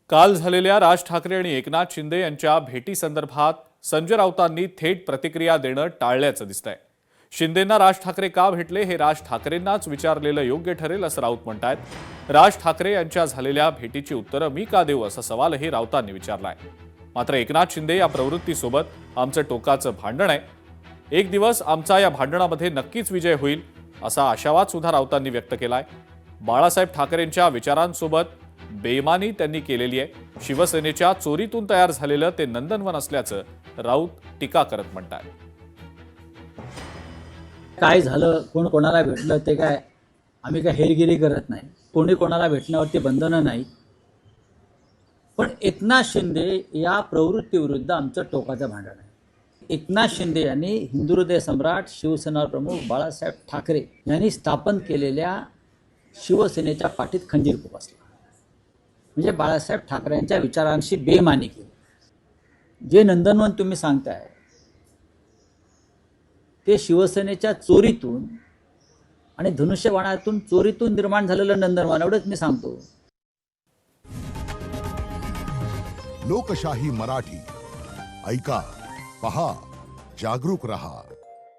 काल झालेल्या राज ठाकरे आणि एकनाथ शिंदे यांच्या भेटीसंदर्भात संजय राऊतांनी थेट प्रतिक्रिया देणं टाळल्याचं दिसतंय। शिंदेंना राज ठाकरे का भेटले हे राज ठाकरेंनाच विचारलेलं योग्य ठरेल असं राऊत म्हणतायत। राज ठाकरे यांच्या झालेल्या भेटीची उत्तरं मी का देऊ असा सवालही राऊतांनी विचारलाय। मात्र एकनाथ शिंदे या प्रवृत्तीसोबत आमचं टोकाचं भांडण आहे, एक दिवस आमचा या भांडणामध्ये नक्कीच विजय होईल असा आशावाद सुद्धा राऊतांनी व्यक्त केलाय। बाळासाहेब ठाकरेंच्या विचारांसोबत बेईमानी त्यांनी केलेली आहे। शिवसेनेच्या चोरीतून तयार झालेलं ते नंदनवन असल्याचं राऊत टीका करत म्हणतात। काय झालं, कोण कोणाला भेटलं ते काय आम्ही काय हेरगिरी करत नाही, कोणी कोणाला भेटण्यावरती बंधनं नाही। पण एकनाथ शिंदे या प्रवृत्तीविरुद्ध आमचं टोकाचं भांडण आहे। एकनाथ शिंदे यांनी हिंदू हृदय सम्राट शिवसेना प्रमुख बाळासाहेब ठाकरे यांनी स्थापन केलेल्या शिवसेनेच्या पाठीत खंजीर खुपसला, म्हणजे बाळासाहेब ठाकरेंच्या विचारांशी बेईमानी केली। जे नंदनवन तुम्ही सांगताय ते शिवसेनेच्या चोरीतून आणि धनुष्यबाणातून चोरीतून निर्माण झालेलं नंदनवन एवढंच मी सांगतो। लोकशाही मराठी ऐका, पहा, जागरूक रहा।